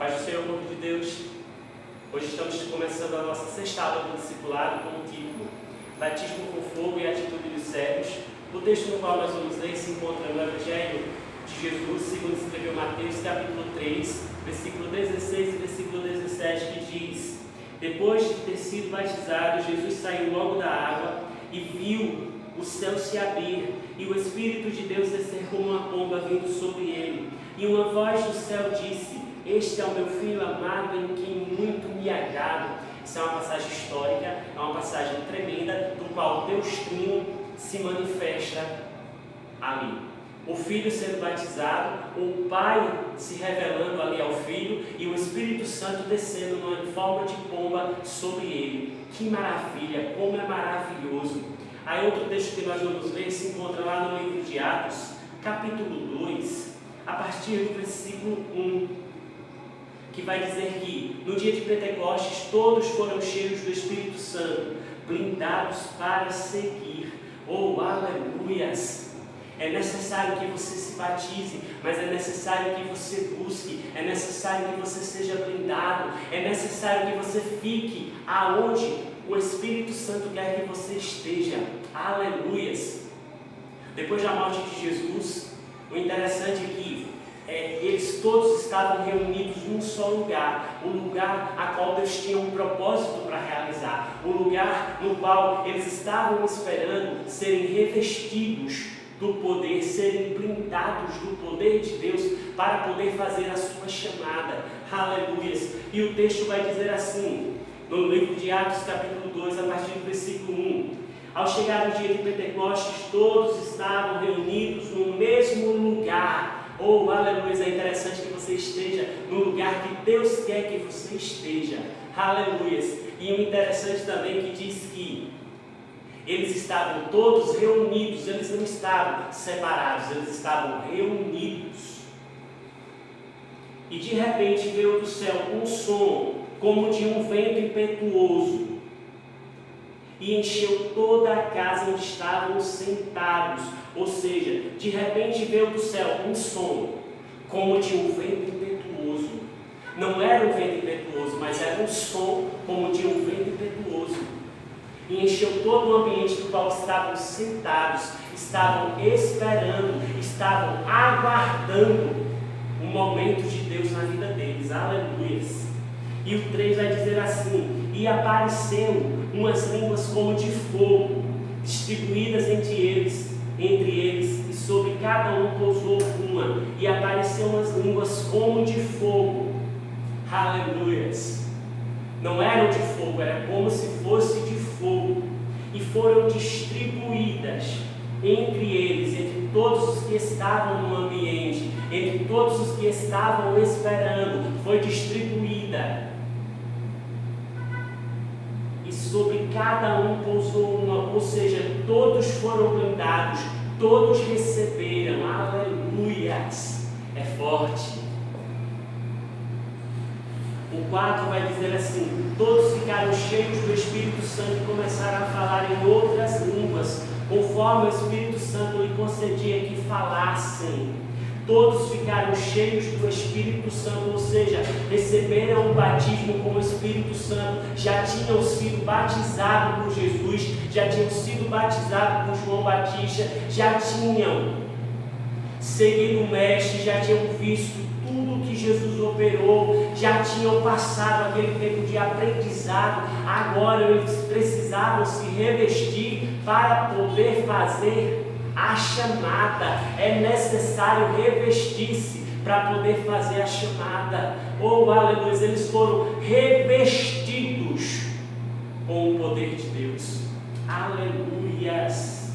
Paz do Senhor, povo de Deus. Hoje estamos começando a nossa sexta aula do discipulado com o título Batismo com Fogo e Atitude dos Servos. O texto no qual nós vamos ler se encontra no Evangelho de Jesus, segundo escreveu Mateus, capítulo 3, versículo 16 e versículo 17, que diz: Depois de ter sido batizado, Jesus saiu logo da água e viu o céu se abrir e o Espírito de Deus descer como uma pomba vindo sobre ele. E uma voz do céu disse: Este é o meu Filho amado, em quem muito me agrado. Isso é uma passagem histórica, é uma passagem tremenda, do qual Deus Trino se manifesta ali. O Filho sendo batizado, o Pai se revelando ali ao Filho e o Espírito Santo descendo em forma de pomba sobre ele. Que maravilha, como é maravilhoso! Aí outro texto que nós vamos ler se encontra lá no livro de Atos, capítulo 2, a partir do versículo 1, que vai dizer que no dia de Pentecostes todos foram cheios do Espírito Santo, blindados para seguir. Oh, aleluias! É necessário que você se batize, mas é necessário que você busque, é necessário que você seja blindado, é necessário que você fique aonde o Espírito Santo quer que você esteja. Aleluias! Depois da morte de Jesus, o interessante é que eles todos estavam reunidos num só lugar, o lugar a qual Deus tinha um propósito para realizar, o lugar no qual eles estavam esperando serem revestidos do poder, serem blindados do poder de Deus para poder fazer a sua chamada. Aleluias! E o texto vai dizer assim, no livro de Atos, capítulo 2, a partir do versículo 1. Ao chegar o dia de Pentecostes, todos estavam reunidos no mesmo lugar. Oh, aleluia! É interessante que você esteja no lugar que Deus quer que você esteja. Aleluia! E o interessante também que diz que eles estavam todos reunidos, eles não estavam separados, eles estavam reunidos. E de repente veio do céu um som como de um vento impetuoso e encheu toda a casa onde estavam sentados. Ou seja, de repente veio do céu um som como de um vento impetuoso. Não era um vento impetuoso, mas era um som como de um vento impetuoso. E encheu todo o ambiente do qual estavam sentados, estavam esperando, estavam aguardando o momento de Deus na vida deles. Aleluia! E o 3 vai dizer assim: E apareceu umas línguas como de fogo, distribuídas entre eles, e sobre cada um pousou uma, e apareceu umas línguas como de fogo. Aleluias! Não eram de fogo, era como se fosse de fogo, e foram distribuídas entre eles, entre todos os que estavam no ambiente, entre todos os que estavam esperando, foi distribuída. E sobre cada um pousou uma, ou seja, todos foram blindados, todos receberam. Aleluias! É forte. O 4 vai dizer assim: todos ficaram cheios do Espírito Santo e começaram a falar em outras línguas, conforme o Espírito Santo lhe concedia que falassem. Todos ficaram cheios do Espírito Santo, ou seja, receberam o batismo com o Espírito Santo, já tinham sido batizados por Jesus, já tinham sido batizados por João Batista, já tinham seguido o Mestre, já tinham visto tudo que Jesus operou, já tinham passado aquele tempo de aprendizado. Agora eles precisavam se revestir para poder fazer a chamada. É necessário revestir-se para poder fazer a chamada. Oh, aleluia! Eles foram revestidos com o poder de Deus. Aleluias!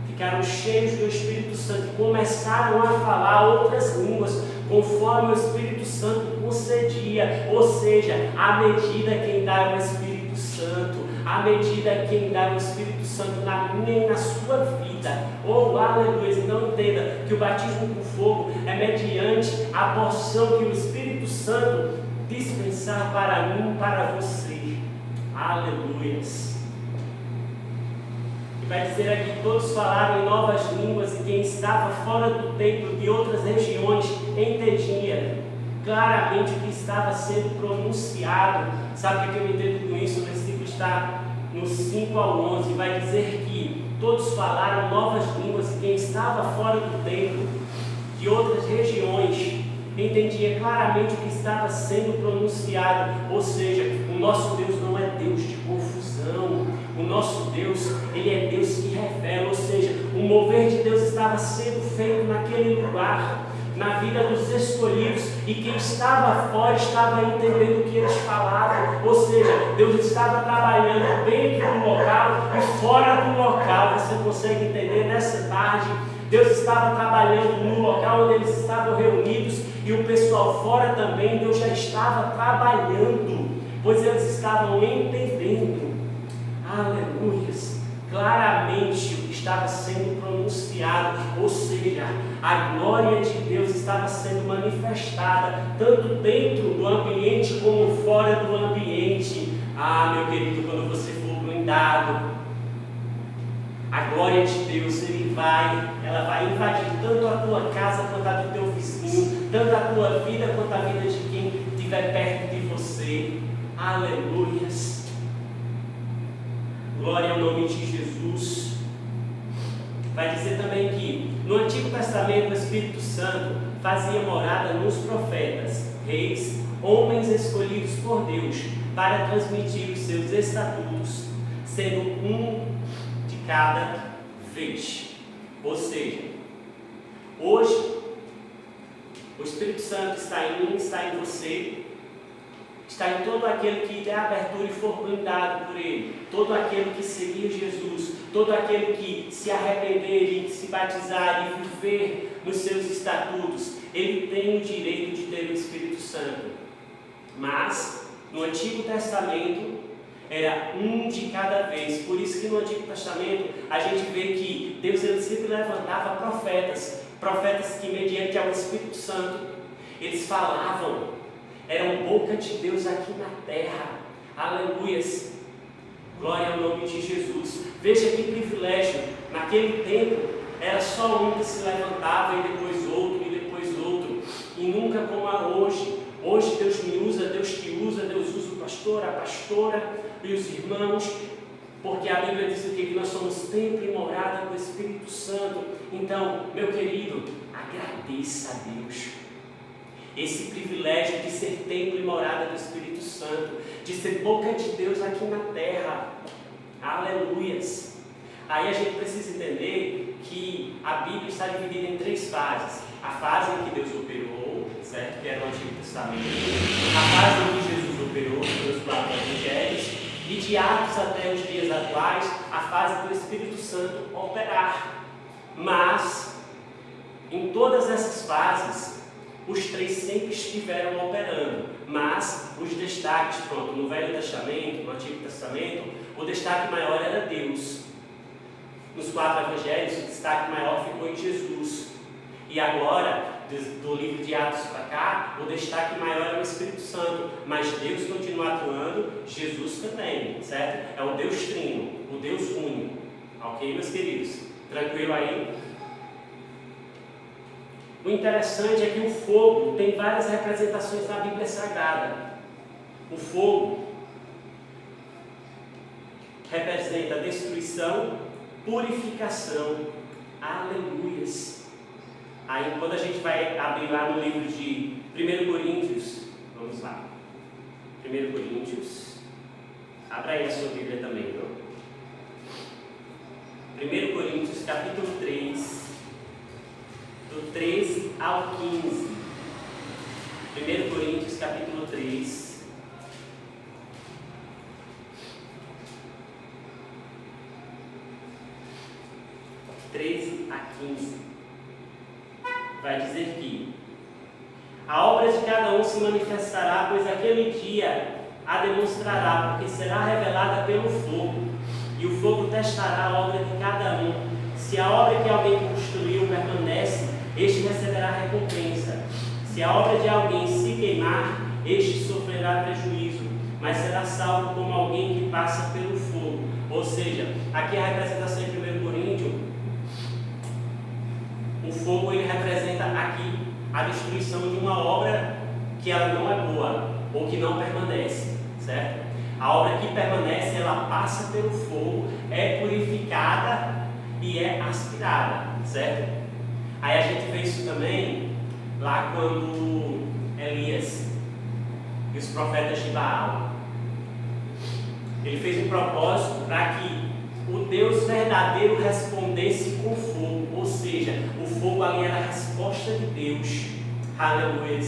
Ficaram cheios do Espírito Santo e começaram a falar outras línguas, conforme o Espírito Santo concedia. Ou seja, à medida quem dá é o Espírito Santo, à medida quem dá é o Espírito Santo na minha e na sua vida. Oh, aleluia! Então entenda que o batismo com fogo é mediante a porção que o Espírito Santo dispensar para mim e para você. Aleluia! E vai dizer aqui: todos falaram em novas línguas, e quem estava fora do templo de outras regiões entendia. claramente o que estava sendo pronunciado. Sabe o que eu entendo com isso? O versículo está no 5 ao 11, vai dizer que todos falaram novas línguas, e quem estava fora do templo, de outras regiões, entendia claramente o que estava sendo pronunciado. Ou seja, o nosso Deus não é Deus de confusão, o nosso Deus, Ele é Deus que revela. Ou seja, o mover de Deus estava sendo feito naquele lugar, na vida dos escolhidos, e quem estava fora estava entendendo o que eles falavam. Ou seja, Deus estava trabalhando dentro do local e fora do local. Você consegue entender nessa tarde? Deus estava trabalhando no local onde eles estavam reunidos, e o pessoal fora também. Deus já estava trabalhando, pois eles estavam entendendo, aleluias, claramente o que estava sendo pronunciado. Ou seja, a glória de Deus estava sendo manifestada, tanto dentro do ambiente como fora do ambiente. Ah, meu querido, quando você for blindado, a glória de Deus, ela vai invadir tanto a tua casa quanto a do teu vizinho, tanto a tua vida quanto a vida de quem estiver perto de você. Aleluias. Glória ao nome de Jesus. Vai dizer também que no Antigo Testamento o Espírito Santo fazia morada nos profetas, reis, homens escolhidos por Deus para transmitir os seus estatutos, sendo um de cada vez. Ou seja, hoje o Espírito Santo está em mim, está em você, está em todo aquele que der abertura e for blindado por Ele, todo aquele que seguir Jesus, todo aquele que se arrepender e se batizar e viver nos seus estatutos. Ele tem o direito de ter o Espírito Santo. Mas no Antigo Testamento era um de cada vez. Por isso que no Antigo Testamento a gente vê que Deus ele sempre levantava profetas que mediante ao Espírito Santo eles falavam, eram boca de Deus aqui na terra. Aleluias, glória ao nome de Jesus. Veja que privilégio. Naquele tempo era só um que se levantava, e depois outro, e depois outro, e nunca como a hoje. Hoje Deus me usa, Deus te usa, Deus usa o pastor, a pastora e os irmãos, porque a Bíblia diz o que nós somos templo e morada do Espírito Santo. Então, meu querido, agradeça a Deus esse privilégio de ser templo e morada do Espírito Santo, de ser boca de Deus aqui na terra. Aleluias. Aí a gente precisa entender que a Bíblia está dividida em 3 fases. A fase em que Deus operou, certo? Que era o Antigo Testamento. A fase em que Jesus operou, pelos 4 evangelhos. E de Atos até os dias atuais, a fase do Espírito Santo operar. Mas, em todas essas fases, os 3 sempre estiveram operando. Mas, os destaques, pronto, no Velho Testamento, no Antigo Testamento, o destaque maior era Deus. Nos 4 evangelhos, o destaque maior ficou em Jesus. E agora, do livro de Atos para cá, o destaque maior é o Espírito Santo. Mas Deus continua atuando, Jesus também, certo? É o Deus Trino, o Deus único. Ok, meus queridos? Tranquilo aí? O interessante é que o fogo tem várias representações na Bíblia Sagrada. O fogo representa destruição, purificação. Aleluias. Aí quando a gente vai abrir lá no livro de 1 Coríntios, vamos lá. 1 Coríntios. Abra aí a sua Bíblia também, viu? 1 Coríntios capítulo 3. Do 13 ao 15. 1 Coríntios capítulo 3. a 15. Vai dizer que a obra de cada um se manifestará, pois aquele dia a demonstrará, porque será revelada pelo fogo, e o fogo testará a obra de cada um. Se a obra que alguém construiu permanece, este receberá recompensa. Se a obra de alguém se queimar, este sofrerá prejuízo, mas será salvo como alguém que passa pelo fogo. Ou seja, aqui a representação em 1 Coríntios, o fogo ele representa aqui a destruição de uma obra que ela não é boa ou que não permanece, certo? A obra que permanece, ela passa pelo fogo, é purificada e é aspirada, certo? Aí a gente vê isso também lá quando Elias e os profetas de Baal, ele fez um propósito para que o Deus verdadeiro respondesse com fogo, ou seja, o fogo ali era a resposta de Deus, aleluia.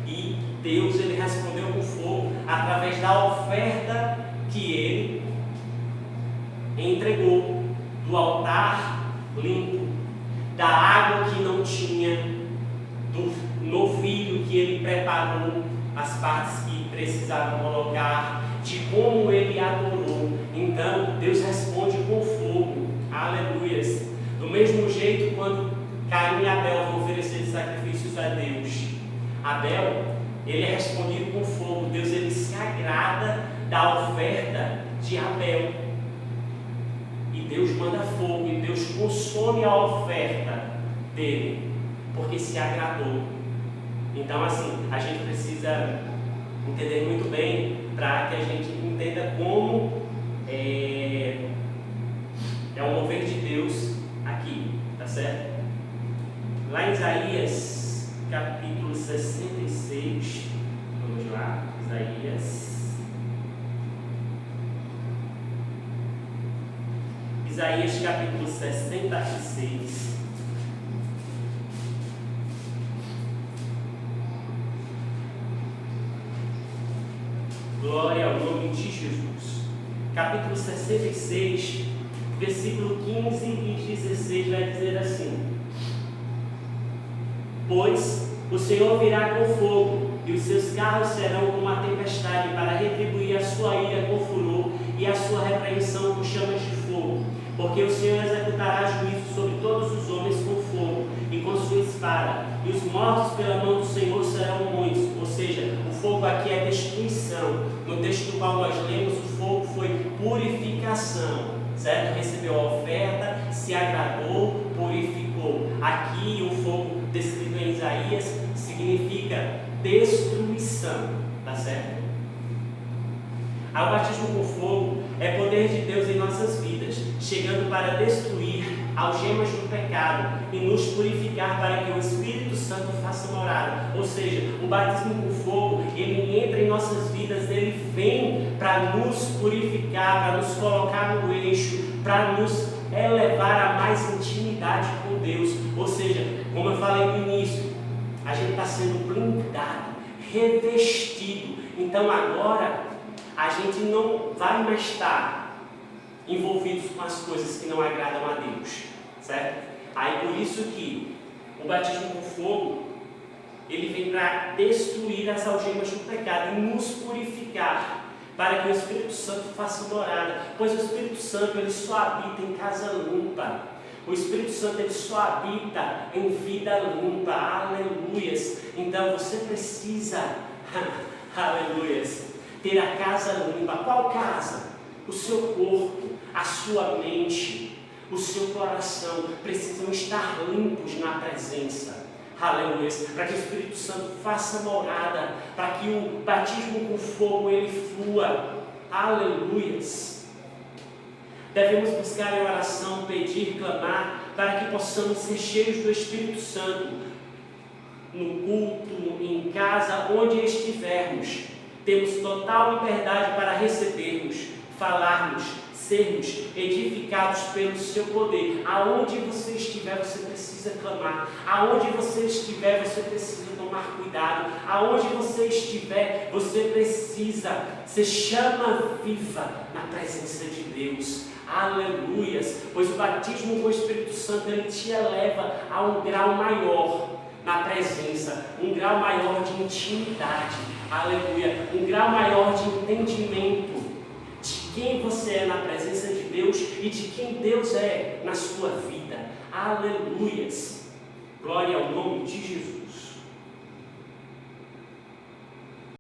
E Deus, ele respondeu com fogo através da oferta que ele entregou, do altar limpo, da água que não tinha, do novilho que ele preparou, as partes que precisavam colocar, de como ele adorou. Então Deus responde com fogo, aleluias. Do mesmo jeito, quando Caim e Abel vão oferecer sacrifícios a Deus, Abel, ele é respondido com fogo. Deus, ele se agrada da oferta de Abel, e Deus manda fogo, e Deus consome a oferta dele, porque se agradou. Então, assim, a gente precisa entender muito bem, para que a gente entenda como é o mover de Deus aqui, tá certo? Lá em Isaías, capítulo 66, vamos lá, Isaías capítulo 66. Glória ao nome de Jesus. Capítulo 66, versículo 15 e 16 vai dizer assim: Pois o Senhor virá com fogo, e os seus carros serão como uma tempestade, para retribuir a sua ira com furor e a sua repreensão com chamas de fogo. Porque o Senhor executará juízo sobre todos os homens com fogo e com sua espada, e os mortos pela mão do Senhor serão muitos. Ou seja, o fogo aqui é destruição. No texto do qual nós lemos, o fogo foi purificação, certo? Recebeu a oferta, se agradou, purificou. Aqui o fogo descrito em Isaías significa destruição, tá certo? O batismo com fogo é poder de Deus em nossas vidas, chegando para destruir algemas do pecado e nos purificar para que o Espírito Santo faça morada. Ou seja, o batismo com fogo, ele entra em nossas vidas, ele vem para nos purificar, para nos colocar no eixo, para nos elevar a mais intimidade com Deus. Ou seja, como eu falei no início, a gente está sendo blindado, revestido. Então agora a gente não vai mais estar envolvidos com as coisas que não agradam a Deus, certo? Aí por isso que o batismo com fogo, ele vem para destruir as algemas do pecado e nos purificar, para que o Espírito Santo faça morada, pois o Espírito Santo, ele só habita em casa limpa. O Espírito Santo, ele só habita em vida limpa, aleluias. Então você precisa, aleluias, ter a casa limpa. Qual casa? O seu corpo, a sua mente, o seu coração precisam estar limpos na presença, aleluia, para que o Espírito Santo faça morada, para que o batismo com fogo ele flua, aleluia. Devemos buscar em oração, pedir, clamar, para que possamos ser cheios do Espírito Santo no culto, em casa, onde estivermos. Temos total liberdade para recebermos, falarmos, sermos edificados pelo seu poder. Aonde você estiver, você precisa clamar. Aonde você estiver, você precisa tomar cuidado. Aonde você estiver, você precisa ser chama viva na presença de Deus. Aleluias! Pois o batismo com o Espírito Santo, ele te eleva a um grau maior na presença, um grau maior de intimidade. Aleluia! Um grau maior de entendimento de quem você é na presença de Deus e de quem Deus é na sua vida. Aleluias! Glória ao nome de Jesus.